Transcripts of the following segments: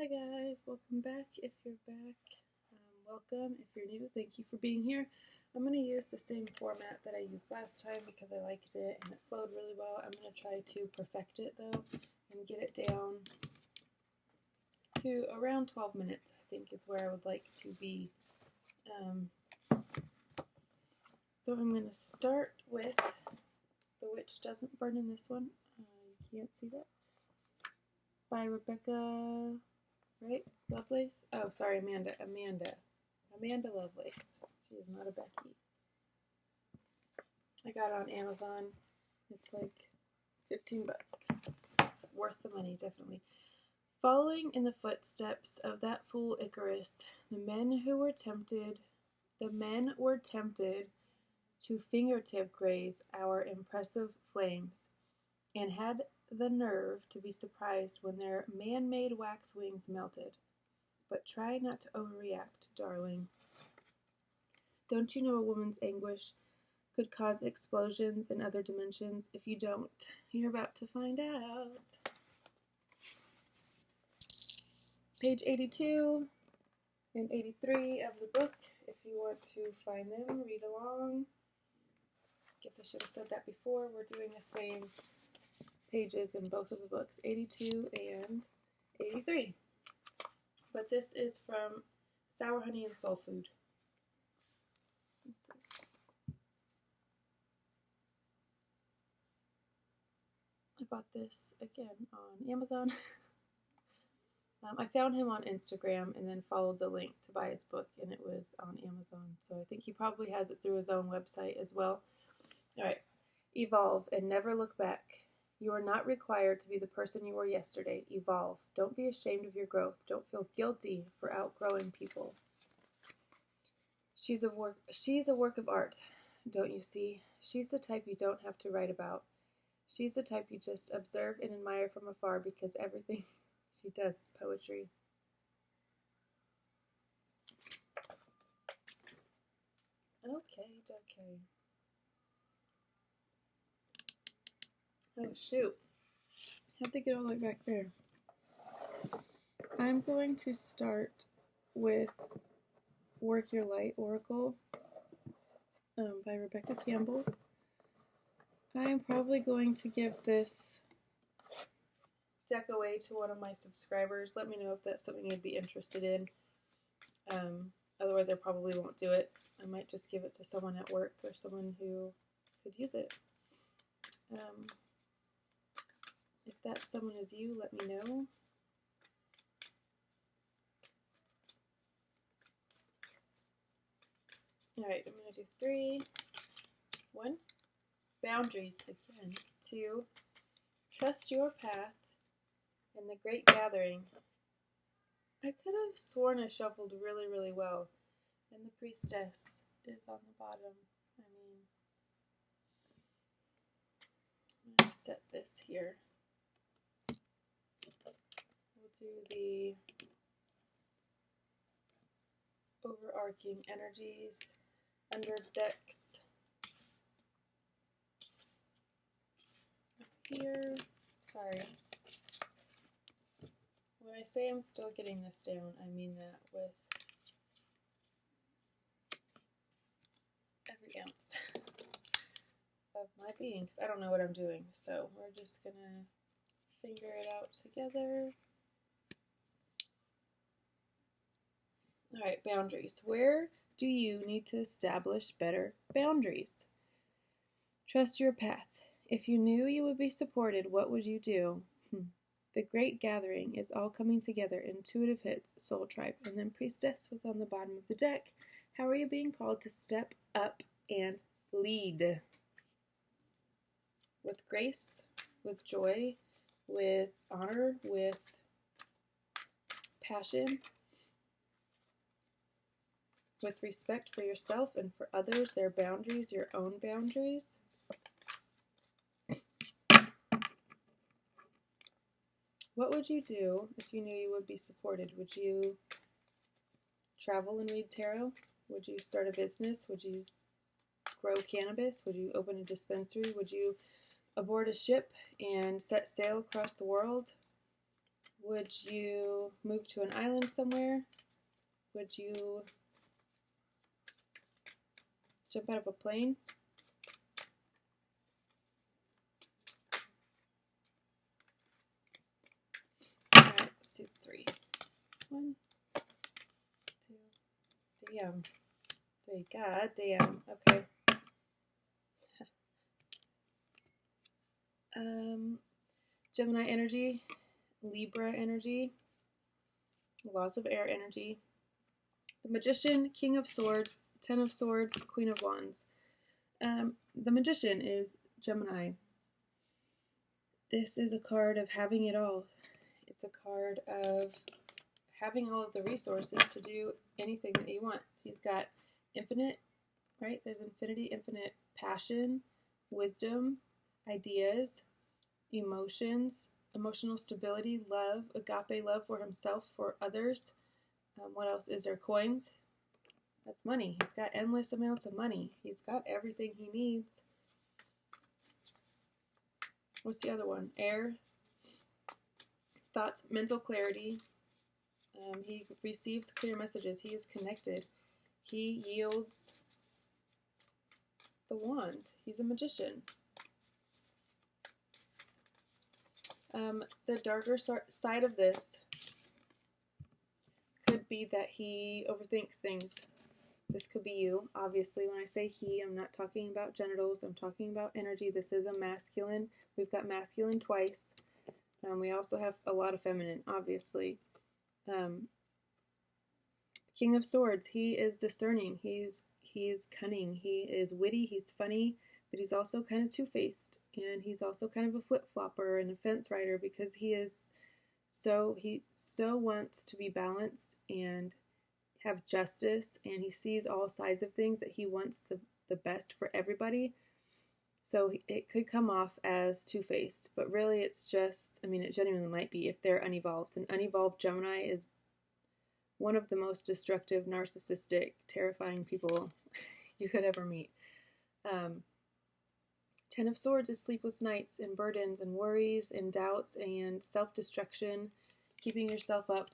Hi guys, welcome back. If you're back, welcome. If you're new, thank you for being here. I'm going to use the same format that I used last time because I liked it and it flowed really well. I'm going to try to perfect it though and get it down to around 12 minutes, I think is where I would like to be. So I'm going to start with The Witch Doesn't Burn in this one. You can't see that. By Rebecca, right? Lovelace? Oh, sorry, Amanda Lovelace. She is not a Becky. I got it on Amazon. It's like 15 bucks. Worth the money, definitely. Following in the footsteps of that fool Icarus, the men were tempted to fingertip graze our impressive flames, and had the nerve to be surprised when their man-made wax wings melted. But try not to overreact, darling. Don't you know a woman's anguish could cause explosions in other dimensions? If you don't, you're about to find out. Page 82 and 83 of the book. If you want to find them, read along. Guess I should have said that before. We're doing the same pages in both of the books, 82 and 83. But this is from Sour Honey and Soul Food. I bought this again on Amazon. I found him on Instagram and then followed the link to buy his book, and it was on Amazon. So I think he probably has it through his own website as well. All right. Evolve and never look back. You are not required to be the person you were yesterday. Evolve. Don't be ashamed of your growth. Don't feel guilty for outgrowing people. She's a work of art, don't you see? She's the type you don't have to write about. She's the type you just observe and admire from afar because everything she does is poetry. Okay. Oh, shoot. How'd they get all the way back there? I'm going to start with Work Your Light Oracle by Rebecca Campbell. I am probably going to give this deck away to one of my subscribers. Let me know if that's something you'd be interested in. Otherwise, I probably won't do it. I might just give it to someone at work or someone who could use it. If that someone is you, let me know. Alright, I'm going to do 3, 1, boundaries again, 2, trust your path, and the great gathering. I could have sworn I shuffled really, really well, and the priestess is on the bottom. I'm going to set this here. We'll do the overarching energies under decks up here. Sorry. When I say I'm still getting this down, I mean that with every ounce of my beings. I don't know what I'm doing, so we're just gonna figure it out together. Alright, boundaries. Where do you need to establish better boundaries? Trust your path. If you knew you would be supported, what would you do? The great gathering is all coming together. Intuitive hits, soul tribe. And then priestess was on the bottom of the deck. How are you being called to step up and lead? With grace, with joy, with honor, with passion, with respect for yourself and for others, their boundaries, your own boundaries. What would you do if you knew you would be supported? Would you travel and read tarot? Would you start a business? Would you grow cannabis? Would you open a dispensary? Would you aboard a ship and set sail across the world? Would you move to an island somewhere? Would you jump out of a plane? Alright, let's do 3. 1, 2, damn. 3, god damn. Okay. Gemini energy, Libra energy, laws of air energy, the Magician, King of Swords, 10 of Swords, Queen of Wands. The Magician is Gemini. This is a card of having it all. It's a card of having all of the resources to do anything that you want. He's got infinite, right? There's infinity, infinite passion, wisdom, ideas, emotions, emotional stability, love, agape love for himself, for others. What else is there? Coins. That's money. He's got endless amounts of money. He's got everything he needs. What's the other one? Air. Thoughts, mental clarity. He receives clear messages. He is connected. He yields the wand. He's a magician. The darker side of this could be that he overthinks things. This could be you. Obviously, when I say he, I'm not talking about genitals. I'm talking about energy. This is a masculine. We've got masculine twice. We also have a lot of feminine, obviously. King of Swords, he is discerning. He's cunning. He is witty. He's funny, but he's also kind of two-faced. And he's also kind of a flip-flopper and a fence rider because he so wants to be balanced and have justice, and he sees all sides of things, that he wants the best for everybody. So it could come off as two-faced, but really it's just, I mean, it genuinely might be if they're unevolved. An unevolved Gemini is one of the most destructive, narcissistic, terrifying people you could ever meet. 10 of Swords is sleepless nights and burdens and worries and doubts and self-destruction, keeping yourself up,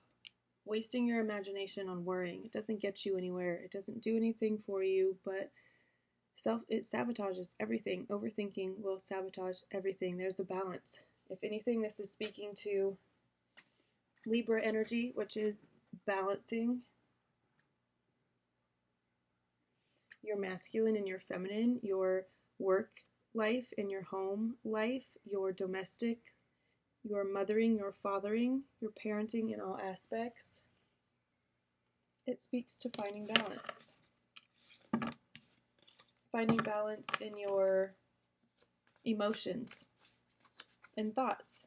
wasting your imagination on worrying. It doesn't get you anywhere. It doesn't do anything for you, but it sabotages everything. Overthinking will sabotage everything. There's a balance. If anything, this is speaking to Libra energy, which is balancing your masculine and your feminine, your work life and your home life, your domestic, your mothering, your fathering, your parenting in all aspects. It speaks to finding balance. Finding balance in your emotions and thoughts.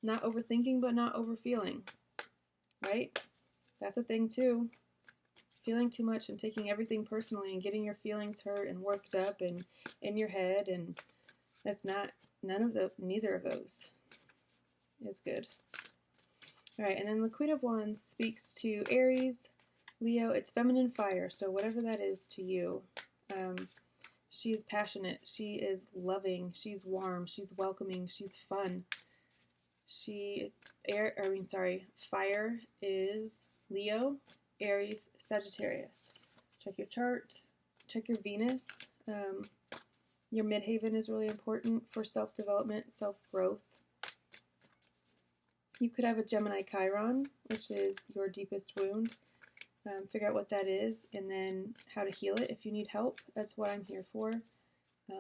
Not overthinking, but not overfeeling. Right? That's a thing too. Feeling too much and taking everything personally and getting your feelings hurt and worked up and in your head, and that's neither of those is good. All right, and then the Queen of Wands speaks to Aries, Leo. It's feminine fire, so whatever that is to you. She is passionate. She is loving. She's warm. She's welcoming. She's fun. Fire is Leo, Aries, Sagittarius. Check your chart. Check your Venus. Your midhaven is really important for self-development, self-growth. You could have a Gemini Chiron, which is your deepest wound. Figure out what that is and then how to heal it if you need help. That's what I'm here for.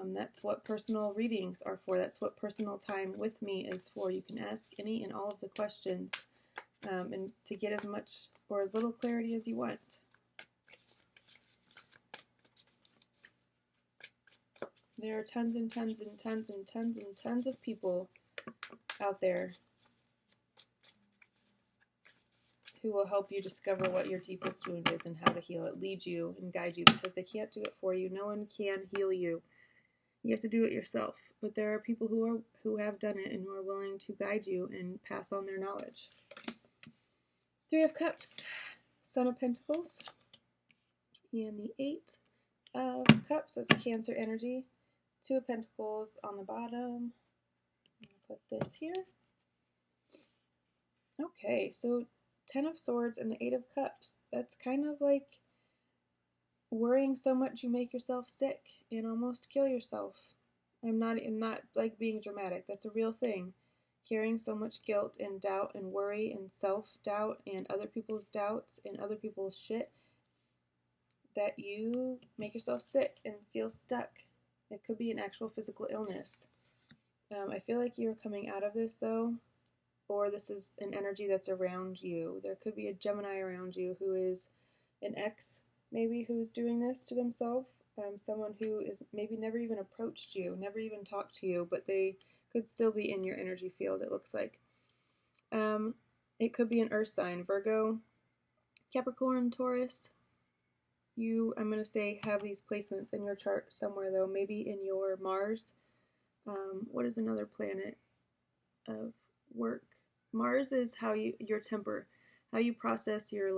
That's what personal readings are for. That's what personal time with me is for. You can ask any and all of the questions and to get as much or as little clarity as you want. There are tons and tons and tons and tons and tons of people out there who will help you discover what your deepest wound is and how to heal it, lead you and guide you, because they can't do it for you. No one can heal you. You have to do it yourself. But there are people who have done it and who are willing to guide you and pass on their knowledge. 3 of Cups, Son of Pentacles, and the 8 of Cups. That's Cancer energy. 2 of Pentacles on the bottom. I'm going to put this here. Okay, so Ten of Swords and the Eight of Cups. That's kind of like worrying so much you make yourself sick and almost kill yourself. I'm not like being dramatic. That's a real thing. Carrying so much guilt and doubt and worry and self-doubt and other people's doubts and other people's shit that you make yourself sick and feel stuck. It could be an actual physical illness. I feel like you're coming out of this though, or this is an energy that's around you. There could be a Gemini around you who is an ex, maybe, who's doing this to themselves. Someone who is maybe never even approached you, never even talked to you, but they could still be in your energy field, it looks like. It could be an earth sign, Virgo, Capricorn, Taurus. You, I'm going to say, have these placements in your chart somewhere, though, maybe in your Mars. What is another planet of work? Mars is how your temper, how you process your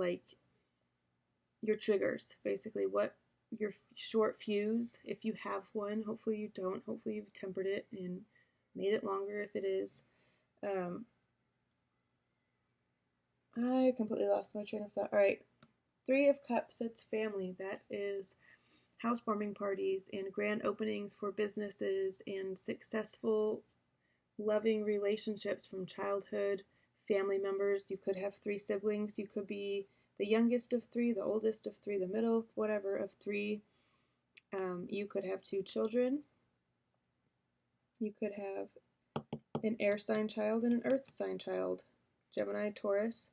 triggers, basically. What your short fuse, if you have one. Hopefully you don't. Hopefully you've tempered it and made it longer if it is. I completely lost my train of thought. All right, Three of Cups, that's family. That is housewarming parties and grand openings for businesses and successful, loving relationships from childhood, family members. You could have 3 siblings. You could be the youngest of 3, the oldest of 3, the middle, whatever, of 3. You could have 2 children. You could have an air sign child and an earth sign child. Gemini, Taurus.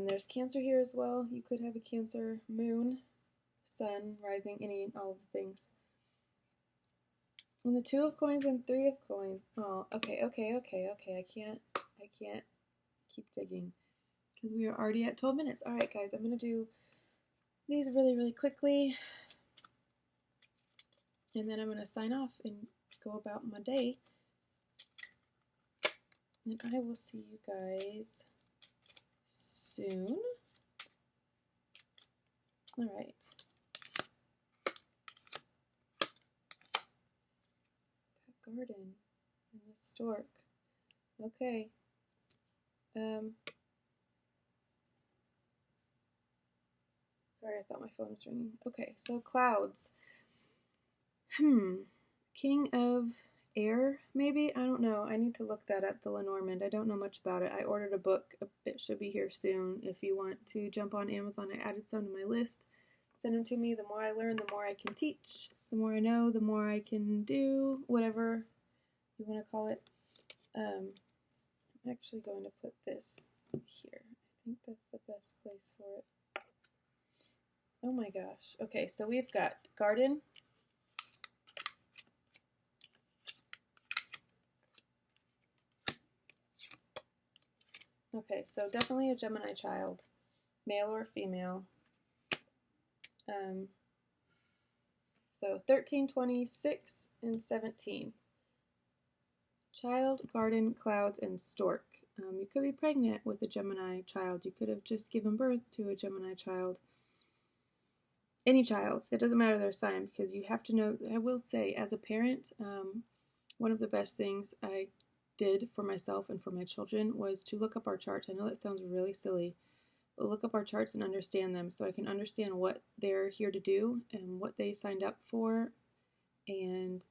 There's Cancer here as well. You could have a Cancer moon, sun, rising, all of the things. And the 2 of coins and 3 of coins. Oh, okay. I can't keep digging because we are already at 12 minutes. All right, guys, I'm going to do these really, really quickly. And then I'm going to sign off and go about my day. And I will see you guys soon. All right. That garden and the stork. Okay. Sorry, I thought my phone was ringing. Okay, so clouds. King of Air, maybe? I don't know. I need to look that up, the Lenormand. I don't know much about it. I ordered a book. It should be here soon. If you want to jump on Amazon, I added some to my list. Send them to me. The more I learn, the more I can teach. The more I know, the more I can do, whatever you want to call it. I'm actually going to put this here. I think that's the best place for it. Oh my gosh. Okay, so we've got garden. Okay, so definitely a Gemini child, male or female. So 13, 26, and 17. Child, garden, clouds, and stork. You could be pregnant with a Gemini child. You could have just given birth to a Gemini child. Any child. It doesn't matter their sign, because you have to know. I will say, as a parent, one of the best things I did for myself and for my children was to look up our charts. I know that sounds really silly, but look up our charts and understand them so I can understand what they're here to do and what they signed up for and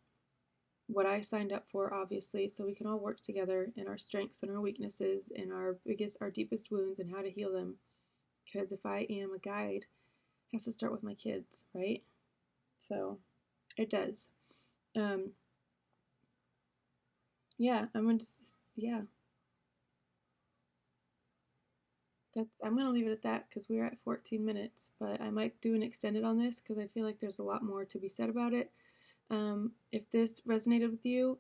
what I signed up for, obviously, so we can all work together in our strengths and our weaknesses and our deepest wounds and how to heal them. Because if I am a guide, it has to start with my kids, right? So it does. Yeah, I'm gonna just, yeah. I'm gonna leave it at that because we're at 14 minutes, but I might do an extended on this because I feel like there's a lot more to be said about it. If this resonated with you,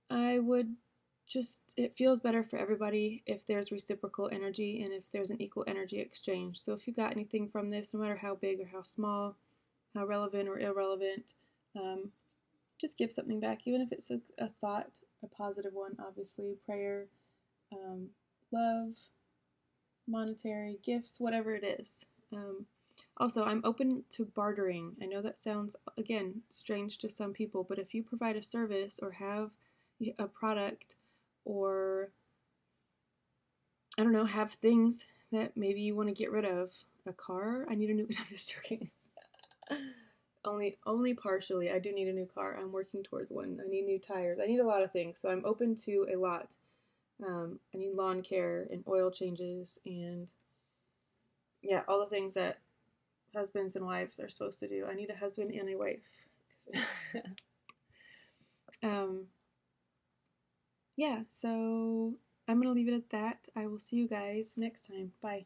I would it feels better for everybody if there's reciprocal energy and if there's an equal energy exchange. So if you got anything from this, no matter how big or how small, how relevant or irrelevant, just give something back, even if it's a thought, a positive one, obviously, prayer, love, monetary, gifts, whatever it is. Also, I'm open to bartering. I know that sounds, again, strange to some people, but if you provide a service or have a product or I don't know, have things that maybe you want to get rid of. A car? I need a new. I'm just joking. Only partially. I do need a new car. I'm working towards one. I need new tires. I need a lot of things. So I'm open to a lot. I need lawn care and oil changes and yeah, all the things that husbands and wives are supposed to do. I need a husband and a wife. um, yeah, so I'm going to leave it at that. I will see you guys next time. Bye.